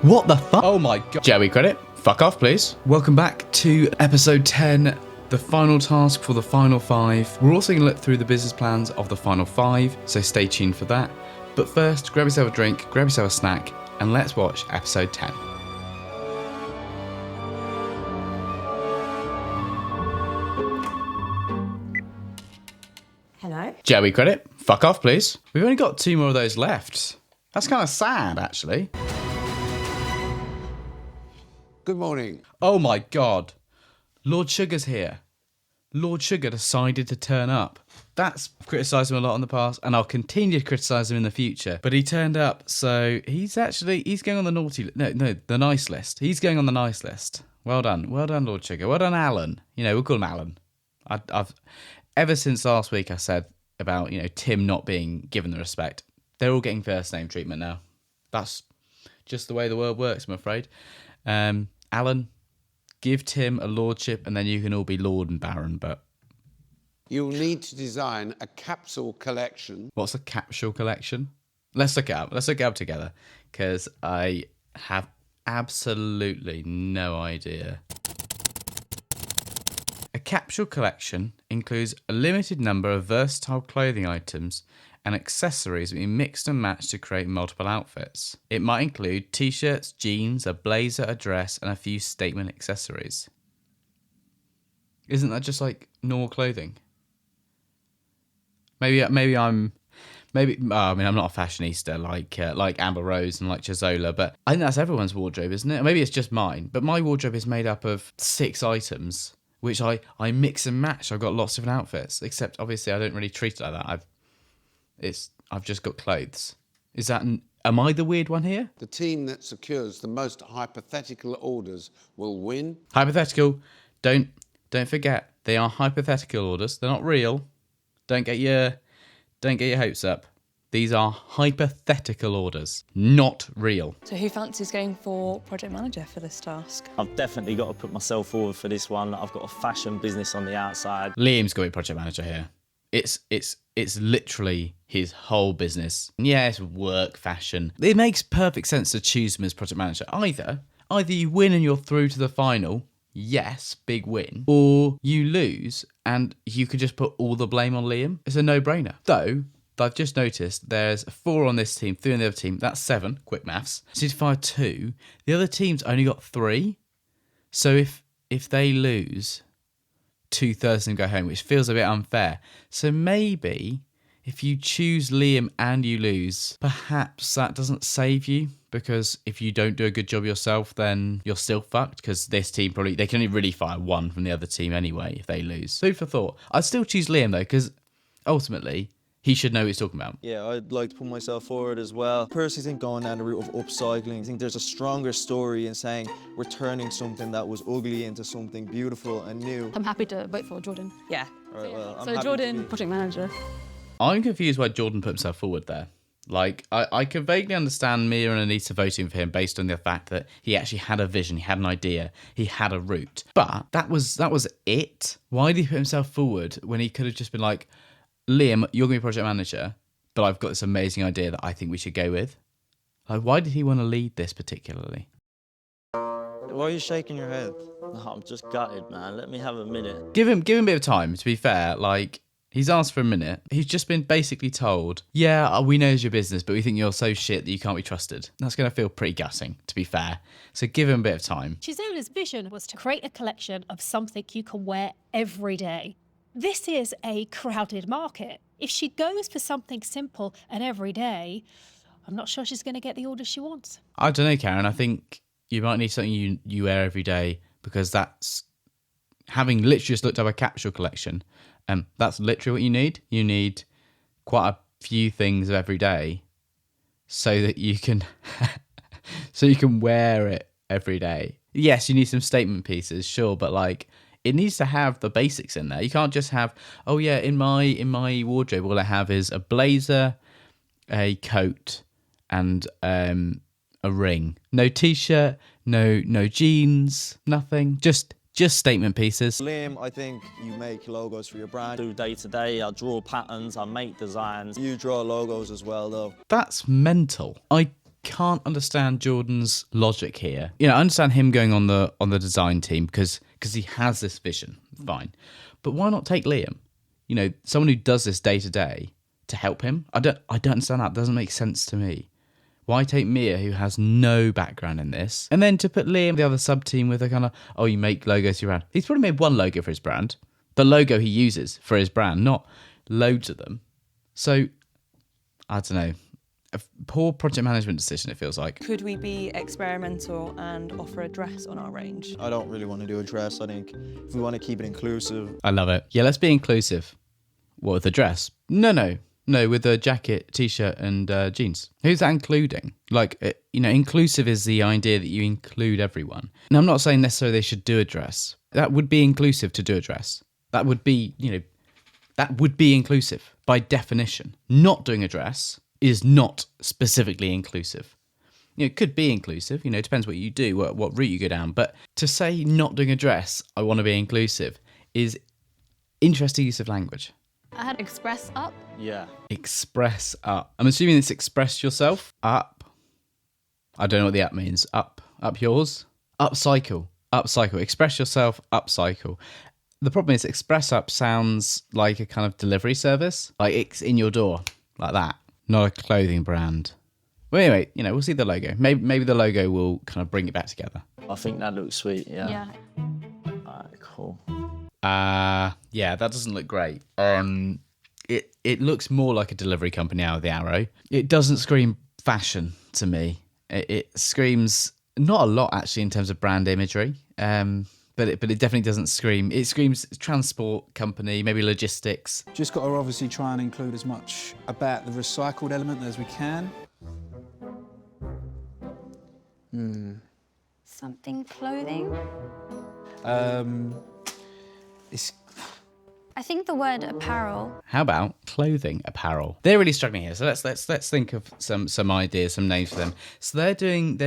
What the fuck? Oh my god. Joey credit. Fuck off, please. Welcome back to episode 10, the final task for the final 5. We're also going to look through the business plans of the final 5, so stay tuned for that. But first, grab yourself a drink, grab yourself a snack, and let's watch episode 10. Hello? Joey credit. Fuck off, please. We've only got 2 more of those left. That's kind of sad, actually. Good morning. Oh my god. Lord Sugar's here. Lord Sugar decided to turn up. I've criticised him a lot in the past, and I'll continue to criticise him in the future. But he turned up, so he's going on the the nice list. He's going on the nice list. Well done, Lord Sugar. Well done, Alan. We'll call him Alan. I've ever since last week I said about Tim not being given the respect. They're all getting first name treatment now. That's just the way the world works, I'm afraid. Alan, give Tim a lordship, and then you can all be Lord and Baron, but... You'll need to design a capsule collection. What's a capsule collection? Let's look it up. Let's look it up together, because I have absolutely no idea. A capsule collection includes a limited number of versatile clothing items and accessories being mixed and matched to create multiple outfits. It might include t-shirts, jeans, a blazer, a dress, and a few statement accessories. Isn't that just like normal clothing? I'm not a fashionista like Amber Rose and like Chizola, but I think that's everyone's wardrobe, isn't it? Or maybe it's just mine, but my wardrobe is made up of 6 items, which I mix and match. I've got lots of different outfits, except obviously I don't really treat it like that. I've just got clothes. Am I the weird one here? The team that secures the most hypothetical orders will win. Hypothetical. Don't forget, they are hypothetical orders. They're not real. Don't get your hopes up. These are hypothetical orders, not real. So who fancies going for project manager for this task? I've definitely got to put myself forward for this one. I've got a fashion business on the outside. Liam's got to be project manager here. It's literally his whole business. Yeah, it's work, fashion. It makes perfect sense to choose him as project manager. Either you win and you're through to the final, yes, big win, or you lose and you could just put all the blame on Liam. It's a no-brainer. Though, I've just noticed there's 4 on this team, 3 on the other team. That's 7, quick maths. So if I 2, the other team's only got 3. So if they lose, 2/3 of them go home, which feels a bit unfair. So maybe if you choose Liam and you lose, perhaps that doesn't save you, because if you don't do a good job yourself, then you're still fucked, because this team they can only really fire 1 from the other team anyway if they lose. Food for thought. I'd still choose Liam though, because ultimately he should know what he's talking about. Yeah, I'd like to put myself forward as well. I personally think going down the route of upcycling, I think there's a stronger story in saying we're turning something that was ugly into something beautiful and new. I'm happy to vote for Jordan. Yeah. All right, well, I'm So happy Jordan, to be... project manager. I'm confused why Jordan put himself forward there. Like, I can vaguely understand Mia and Anita voting for him based on the fact that he actually had a vision, he had an idea, he had a route. But that was it. Why did he put himself forward when he could have just been like, Liam, you're going to be project manager, but I've got this amazing idea that I think we should go with? Like, why did he want to lead this particularly? Why are you shaking your head? No, I'm just gutted, man. Let me have a minute. Give him a bit of time, to be fair. Like, he's asked for a minute. He's just been basically told, yeah, we know it's your business, but we think you're so shit that you can't be trusted. That's going to feel pretty gutting, to be fair. So give him a bit of time. Chizola's vision was to create a collection of something you can wear every day. This is a crowded market. If she goes for something simple and everyday, I'm not sure she's going to get the order she wants. I don't know, Karen. I think you might need something you wear every day, because that's, having literally just looked up a capsule collection, that's literally what you need. You need quite a few things of every day so that you can wear it every day. Yes, you need some statement pieces, sure, but like, it needs to have the basics in there. You can't just have, oh yeah, in my wardrobe, all I have is a blazer, a coat, and a ring. No t-shirt, no jeans, nothing. Just statement pieces. Liam, I think you make logos for your brand. Do day to day, I draw patterns, I make designs. You draw logos as well, though. That's mental. I can't understand Jordan's logic here. You know, I understand him going on the design team because he has this vision. Fine. But why not take Liam? You know, someone who does this day to day to help him. I don't understand that. It doesn't make sense to me. Why take Mia, who has no background in this, and then to put Liam, the other sub team, with a kind of, oh, you make logos for your brand. He's probably made one logo for his brand. The logo he uses for his brand, not loads of them. So, I don't know. A poor project management decision, it feels like. Could we be experimental and offer a dress on our range? I don't really want to do a dress. I think if we want to keep it inclusive. I love it. Yeah, let's be inclusive. What, with the dress? No, with the jacket, t-shirt and jeans. Who's that including? Like, you know, inclusive is the idea that you include everyone. Now, I'm not saying necessarily they should do a dress. That would be inclusive to do a dress. That would be, you know, that would be inclusive by definition. Not doing a dress is not specifically inclusive. You know, it could be inclusive, you know, it depends what you do, what route you go down. But to say not doing a dress, I want to be inclusive, is interesting use of language. I had express up. Yeah. Express up. I'm assuming it's express yourself. Up. I don't know what the up means. Up yours. Upcycle. Express yourself. Upcycle. The problem is express up sounds like a kind of delivery service. Like it's in your door. Like that. Not a clothing brand. Well, anyway, you know, we'll see the logo. Maybe the logo will kind of bring it back together. I think that looks sweet, yeah. Yeah. Alright, cool. Yeah, that doesn't look great. It looks more like a delivery company out of the arrow. It doesn't scream fashion to me. It screams not a lot actually in terms of brand imagery. But it definitely doesn't scream. It screams transport company, maybe logistics. Just got to obviously try and include as much about the recycled element as we can. Something clothing. It's I think the word apparel. How about clothing apparel? They're really struggling here. So let's think of some ideas, some names for them. So they're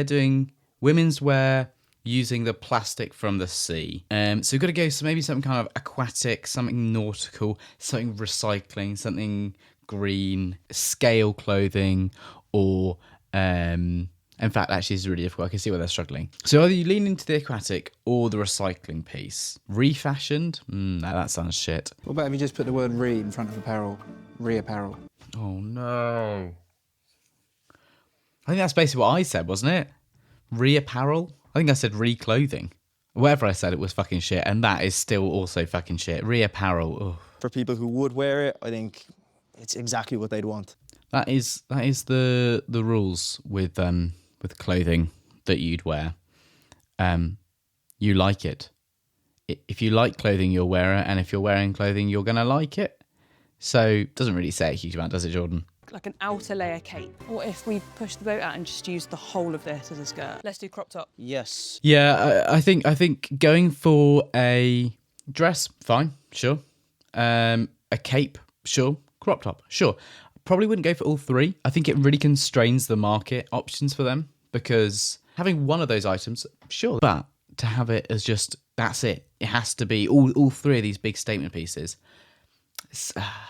doing women's wear using the plastic from the sea. So we've got to go maybe something kind of aquatic, something nautical, something recycling, something green, scale clothing, or in fact, actually, it's really difficult. I can see where they're struggling. So either you lean into the aquatic or the recycling piece. Refashioned? No, that sounds shit. what about if you just put the word re in front of apparel? Re-apparel. Oh, no. I think that's basically what I said, wasn't it? Re-apparel? I think I said re-clothing. Whatever I said, it was fucking shit. And that is still also fucking shit. Re-apparel. Ugh. For people who would wear it, I think it's exactly what they'd want. That is the rules with clothing that you'd wear. You like it. If you like clothing, you'll wear it, and if you're wearing clothing, you're gonna like it. So it doesn't really say a huge amount, does it, Jordan? Like an outer layer cape. What if we push the boat out and just use the whole of this as a skirt? Let's do crop top. Yes. Yeah, I think going for a dress, fine, sure. A cape, sure. Crop top, sure. Probably wouldn't go for all three. I think it really constrains the market options for them, because having one of those items, sure, but to have it as just, that's it. It has to be all three of these big statement pieces.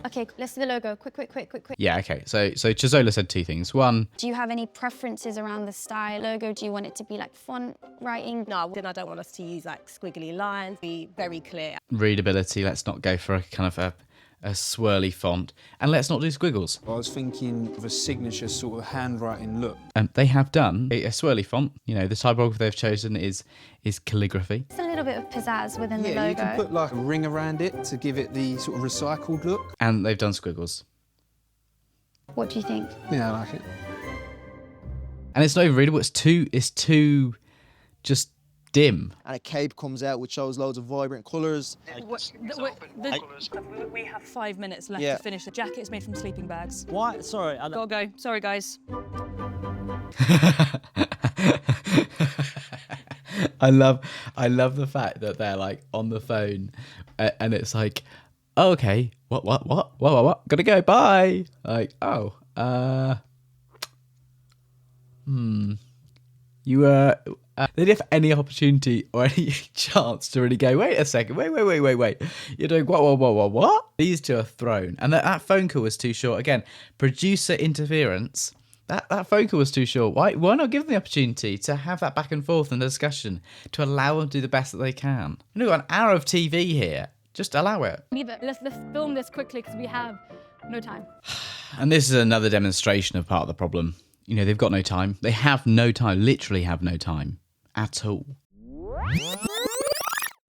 Okay, let's do the logo. Quick. Yeah, okay. So Chizola said two things. One, Do you have any preferences around the style logo? Do you want it to be like font writing? No, then I don't want us to use like squiggly lines, be very clear. readability. Let's not go for a kind of a swirly font. And let's not do squiggles. I was thinking of a signature sort of handwriting look. They have done a swirly font. You know, the typography they've chosen is calligraphy. It's a little bit of pizzazz within the Yeah, logo. you can put like a ring around it to give it the sort of recycled look. And they've done squiggles. What do you think? Yeah, I like it. And it's not even readable. It's too just dim. And a cape comes out which shows loads of vibrant colours. We have 5 minutes left Yeah. to finish. The jacket's made from sleeping bags. What? Sorry. Gotta go. Sorry, guys. I love the fact that they're like on the phone and it's like, oh, okay, what, gotta go, bye. Like, oh, you they didn't have any opportunity or any chance to really go, wait a second, wait. You're doing what? These two are thrown. And that phone call was too short. Again, producer interference. That phone call was too short. Why not give them the opportunity to have that back and forth and discussion to allow them to do the best that they can? You know, we've got an hour of TV here. Just allow it. Neither. Let's film this quickly because we have no time. And this is another demonstration of part of the problem. You know, they've got no time. They have no time. Literally have no time at all.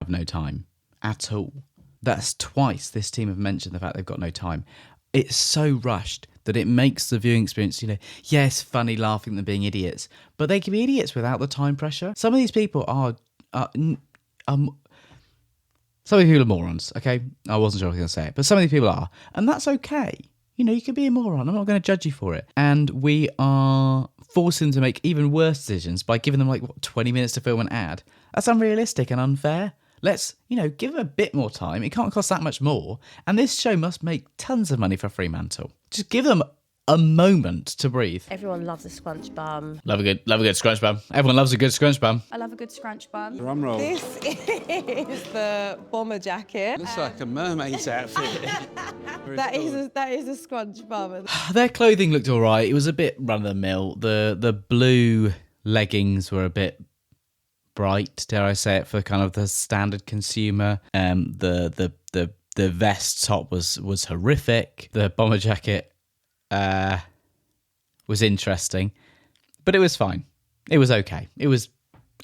Have no time at all. That's twice this team have mentioned the fact they've got no time. It's so rushed that it makes the viewing experience, you know, yes, funny, laughing at them being idiots, but they can be idiots without the time pressure. Some of these people are some of these people are morons, okay? I wasn't sure I was going to say it, but some of these people are, and that's okay. You know, you can be a moron. I'm not going to judge you for it. And we are forcing them to make even worse decisions by giving them, 20 minutes to film an ad. That's unrealistic and unfair. Let's, give them a bit more time. It can't cost that much more. And this show must make tons of money for Fremantle. Just give them a moment to breathe. Everyone loves a scrunch bum. Love a good scrunch bum. Everyone loves a good scrunch bum. I love a good scrunch bun. Drum roll. This is the bomber jacket. Looks like a mermaid's outfit. That is a scrunch bum. Their clothing looked all right. It was a bit run-of-the-mill. The blue leggings were a bit bright, dare I say it, for kind of the standard consumer. The vest top was horrific. The bomber jacket was interesting, but it was fine. It was okay.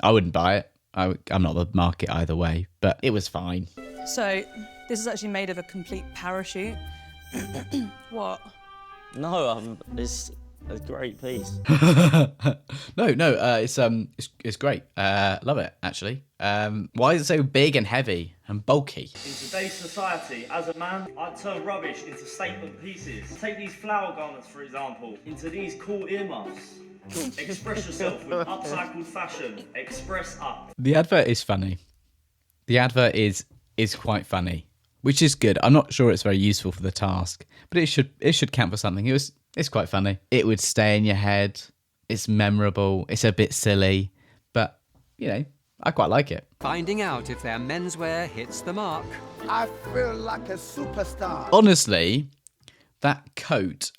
I wouldn't buy it. I'm not the market either way, but it was fine. So this is actually made of a complete parachute. What? No, it's a great piece. No, it's great. Love it, actually. Why is it so big and heavy and bulky? In today's society, as a man, I turn rubbish into statement pieces. Take these flower garments, for example, into these cool earmuffs. Express yourself with upcycled fashion. Express up. The advert is funny. The advert is quite funny, which is good. I'm not sure it's very useful for the task, but it should count for something. It's quite funny. It would stay in your head. It's memorable. It's a bit silly, but I quite like it. Finding out if their menswear hits the mark. I feel like a superstar. Honestly, that coat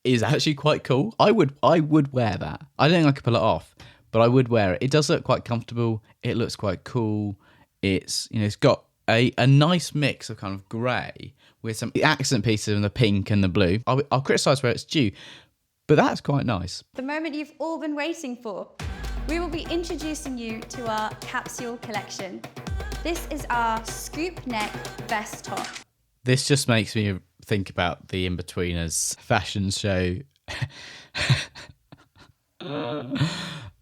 is actually quite cool. I would wear that. I don't think I could pull it off, but I would wear it. It does look quite comfortable. It looks quite cool. It's it's got a nice mix of kind of grey with some accent pieces in the pink and the blue. I'll criticise where it's due, but that's quite nice. The moment you've all been waiting for. We will be introducing you to our capsule collection. This is our scoop neck vest top. This just makes me think about the In-Betweeners fashion show.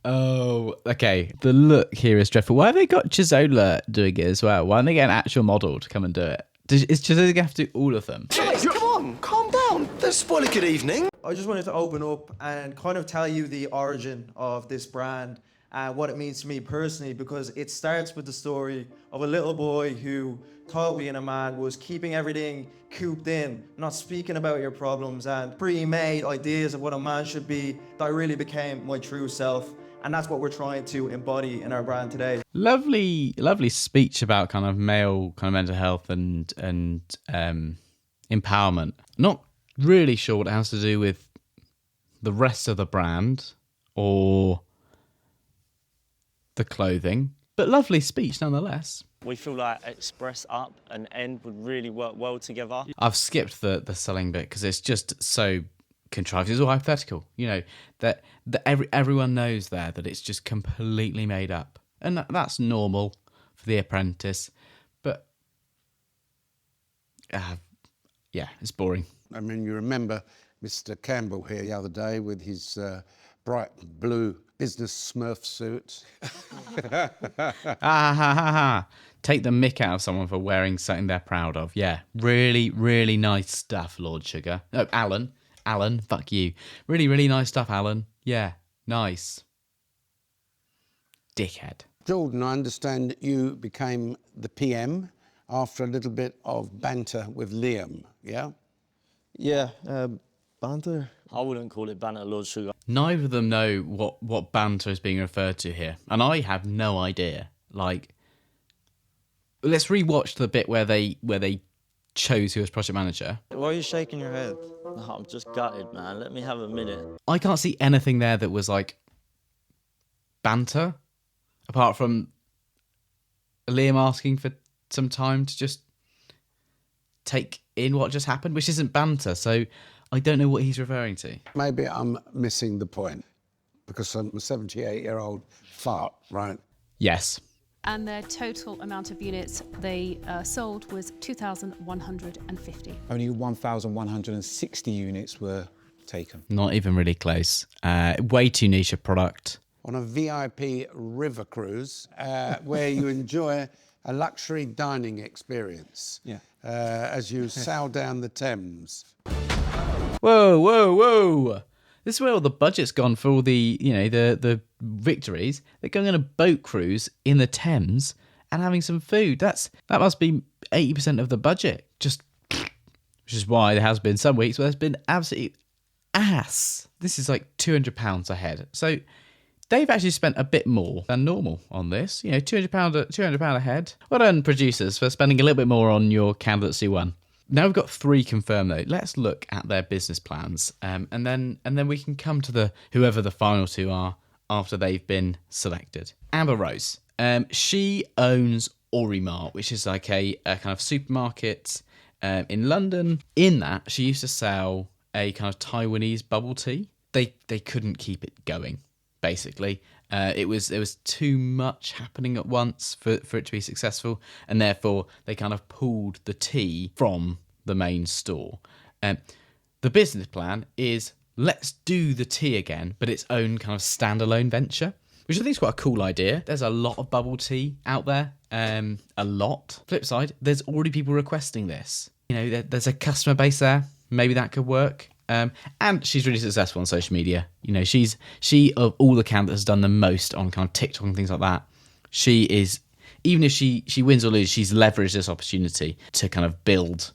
Oh, okay. The look here is dreadful. Why have they got Chizola doing it as well? Why don't they get an actual model to come and do it? Is Chizola going to have to do all of them? Guys, come on, calm down. Don't spoil a good evening. I just wanted to open up and kind of tell you the origin of this brand and what it means to me personally, because it starts with the story of a little boy who thought being a man was keeping everything cooped in, not speaking about your problems, and pre-made ideas of what a man should be that really became my true self. And that's what we're trying to embody in our brand today. Lovely speech about kind of male kind of mental health and empowerment. Not really sure what it has to do with the rest of the brand or the clothing, but lovely speech nonetheless. We feel like express up and end would really work well together. I've skipped the selling bit because it's just so contrived. It's all hypothetical, that everyone knows there that it's just completely made up, and that's normal for the Apprentice. But yeah, it's boring. I mean, you remember Mr. Campbell here the other day with his bright blue business Smurf suit. Take the mick out of someone for wearing something they're proud of. Yeah, really, really nice stuff, Lord Sugar. No, Alan, fuck you. Really, really nice stuff, Alan. Yeah, nice. Dickhead. Jordan, I understand that you became the PM after a little bit of banter with Liam, yeah? Yeah, banter. I wouldn't call it banter, Lord Sugar. Neither of them know what banter is being referred to here, and I have no idea. Let's rewatch the bit where they chose who was project manager. Why are you shaking your head? Oh, I'm just gutted, man. Let me have a minute. I can't see anything there that was like banter, apart from Liam asking for some time to just take in what just happened, which isn't banter. So I don't know what he's referring to. Maybe I'm missing the point because I'm a 78-year-old fart, right? Yes. And their total amount of units they sold was 2,150. Only 1,160 units were taken. Not even really close. Way too niche a product. On a VIP river cruise where you enjoy a luxury dining experience as you sail down the Thames. Whoa, whoa, whoa. This is where all the budget's gone for all the, the victories. They're going on a boat cruise in the Thames and having some food. That must be 80% of the budget. Which is why there has been some weeks where there's been absolutely ass. This is like £200 a head. So they've actually spent a bit more than normal on this. £200 a head. Well done, producers, for spending a little bit more on your candidates who won. Now we've got 3 confirmed though. Let's look at their business plans, and then we can come to whoever the final 2 are after they've been selected. Amber Rose, she owns Orimart, which is like a kind of supermarket in London. In that, she used to sell a kind of Taiwanese bubble tea. They couldn't keep it going, basically. There was too much happening at once for it to be successful, and therefore they kind of pulled the tea from the main store. The business plan is, let's do the tea again, but its own kind of standalone venture, which I think is quite a cool idea. There's a lot of bubble tea out there, a lot. Flip side, there's already people requesting this. There's a customer base there. Maybe that could work. And she's really successful on social media. She of all the candidates has done the most on kind of TikTok and things like that. She is, even if she wins or loses, she's leveraged this opportunity to kind of build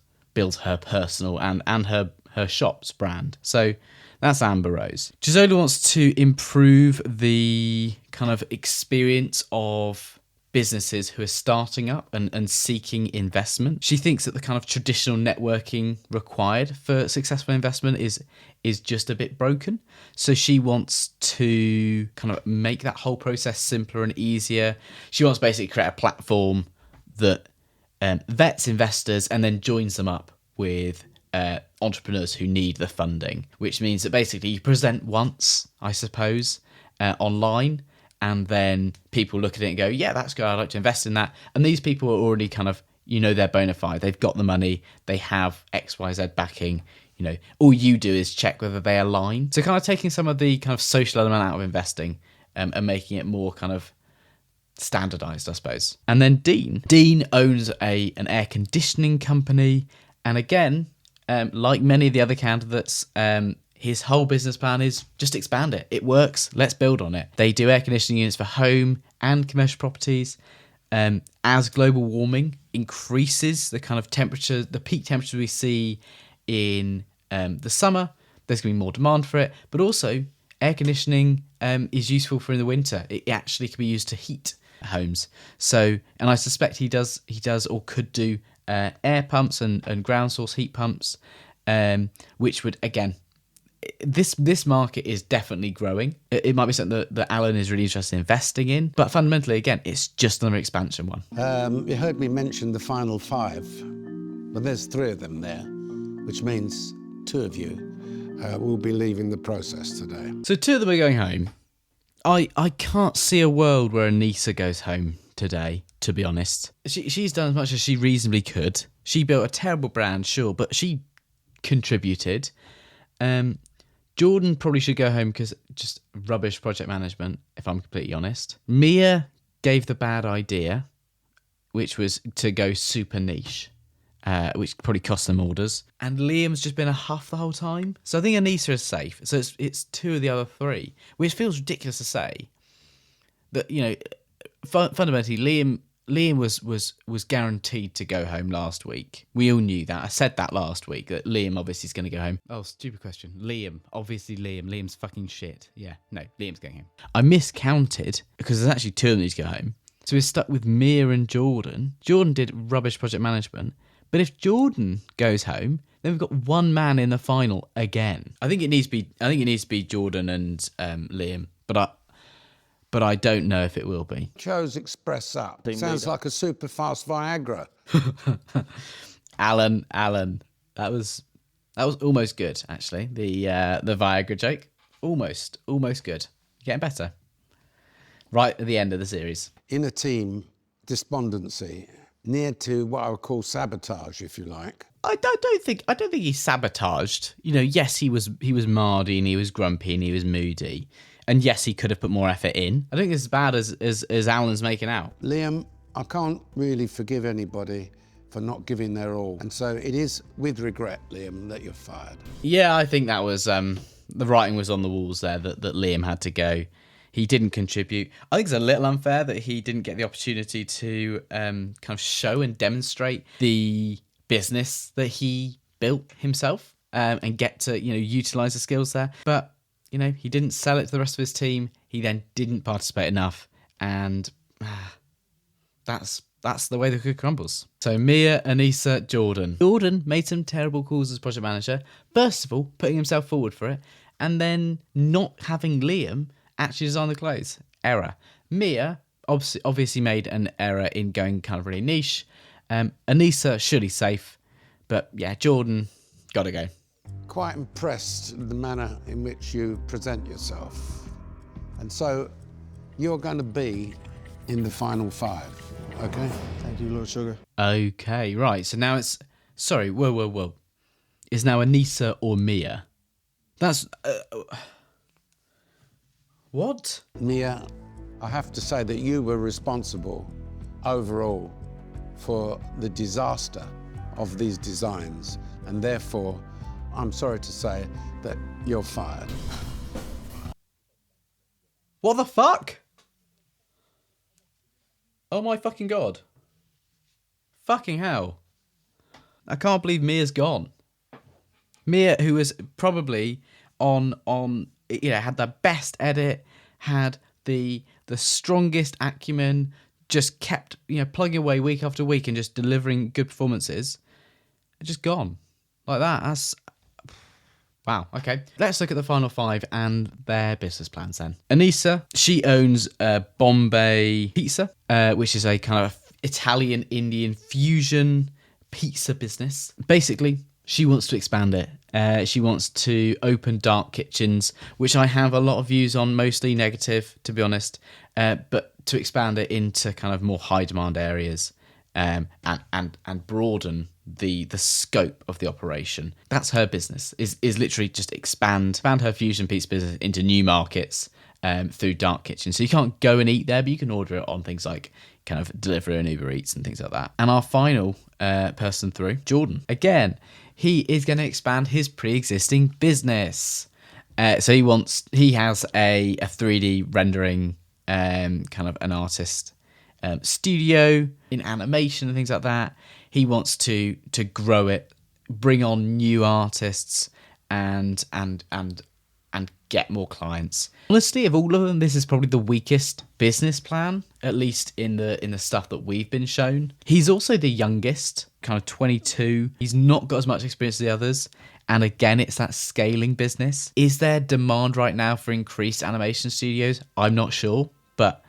her personal and her shop's brand. So that's Amber Rose. Gisela wants to improve the kind of experience of businesses who are starting up and seeking investment. She thinks that the kind of traditional networking required for successful investment is just a bit broken. So she wants to kind of make that whole process simpler and easier. She wants to basically create a platform that vets investors and then joins them up with entrepreneurs who need the funding, which means that basically you present once, I suppose, online, and then people look at it and go, yeah, that's good, I'd like to invest in that. And these people are already kind of, they're bona fide. They've got the money. They have XYZ backing. All you do is check whether they align. So kind of taking some of the kind of social element out of investing and making it more kind of standardized, I suppose. And then Dean owns an air conditioning company. And again, like many of the other candidates, his whole business plan is just expand it. It works. Let's build on it. They do air conditioning units for home and commercial properties. As global warming increases, the kind of temperature, the peak temperature we see in the summer, there's going to be more demand for it. But also, air conditioning is useful for in the winter. It actually can be used to heat homes. So, and I suspect he does or could do air pumps and ground source heat pumps, which would, again, this market is definitely growing. It might be something that Alan is really interested in investing in, but fundamentally, again, it's just another expansion one. You heard me mention the final 5, but there's 3 of them there, which means 2 of you will be leaving the process today. So 2 of them are going home. I can't see a world where Anissa goes home today, to be honest. She's done as much as she reasonably could. She built a terrible brand, sure, but she contributed. Jordan probably should go home because just rubbish project management, if I'm completely honest. Mia gave the bad idea, which was to go super niche, which probably cost them orders. And Liam's just been a huff the whole time. So I think Anissa is safe. So it's 2 of the other 3, which feels ridiculous to say. That, fundamentally, Liam was guaranteed to go home last week. We all knew that. I said that last week, that Liam obviously is going to go home. Oh, stupid question. Liam. Obviously Liam. Liam's fucking shit. Yeah, no, Liam's going home. I miscounted because there's actually 2 of them need to go home. So we're stuck with Mia and Jordan. Jordan did rubbish project management, but But if Jordan goes home, then we've got one man in the final again. I think it needs to be Jordan and Liam, but I don't know if it will be. Chose Express Up. Sounds like a super fast Viagra. Alan, that was almost good actually. The Viagra joke, almost good. Getting better. Right at the end of the series. In a team, despondency, near to what I would call sabotage, if you like. I don't think he sabotaged. You know, yes, he was mardy and he was grumpy and he was moody, and yes, he could have put more effort in. I think it's as bad as Alan's making out. Liam, I can't really forgive anybody for not giving their all, and so it is with regret, Liam, that you're fired. Yeah, I think that was the writing was on the walls there that Liam had to go. He didn't contribute. I think it's a little unfair that he didn't get the opportunity to kind of show and demonstrate the business that he built himself and get to, you know, utilize the skills there. But, you know, he didn't sell it to the rest of his team. He then didn't participate enough. And that's the way the cookie crumbles. So Mia, Anissa, Jordan. Jordan made some terrible calls as project manager. First of all, putting himself forward for it. And then not having Liam actually design the clothes. Error. Mia obviously made an error in going kind of really niche. Anissa, surely safe. But yeah, Jordan, gotta go. Quite impressed with the manner in which you present yourself. And so you're going to be in the final 5, okay? Thank you, Lord Sugar. Okay, right. So now it's... Sorry, whoa. Is now Anissa or Mia? That's... What? Mia, I have to say that you were responsible overall for the disaster of these designs, and therefore, I'm sorry to say that you're fired. What the fuck? Oh my fucking God. Fucking hell. I can't believe Mia's gone. Mia, who was probably on you know, had the best edit, had the strongest acumen, just kept, you know, plugging away week after week and just delivering good performances, just gone like that. That's wow. Okay, let's look at the final 5 and their business plans then. Anissa, she owns Bombay Pizza, which is a kind of Italian Indian fusion pizza business. Basically, she wants to expand it. She wants to open dark kitchens, which I have a lot of views on, mostly negative, to be honest. But to expand it into kind of more high demand areas, and broaden the scope of the operation. That's her business. Is literally just expand her fusion pizza business into new markets through dark kitchens. So you can't go and eat there, but you can order it on things like kind of Deliveroo and Uber Eats and things like that. And our final person through, Jordan. Again, he is going to expand his pre-existing business. So he has a 3D rendering kind of an artist studio in animation and things like that. He wants to grow it, bring on new artists, and get more clients. Honestly, of all of them, this is probably the weakest business plan, at least in the stuff that we've been shown. He's also the youngest, kind of 22. He's not got as much experience as the others. And again, it's that scaling business. Is there demand right now for increased animation studios? I'm not sure, but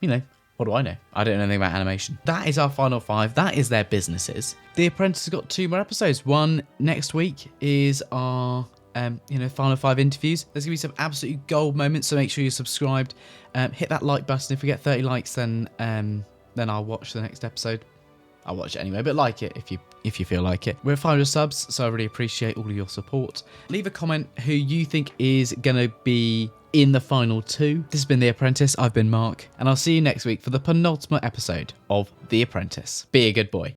you know, what do I know? I don't know anything about animation. That is our final 5. That is their businesses. The Apprentice has got 2 more episodes. One next week is our final 5 interviews. There's gonna be some absolute gold moments, so make sure you're subscribed. Hit that like button. If we get 30 likes, then I'll watch the next episode. I'll watch it anyway, but like it if you feel like it. We're at 500 subs, so I really appreciate all of your support. Leave a comment who you think is gonna be in the final 2. This has been The Apprentice. I've been Mark, and I'll see you next week for the penultimate episode of The Apprentice. Be a good boy.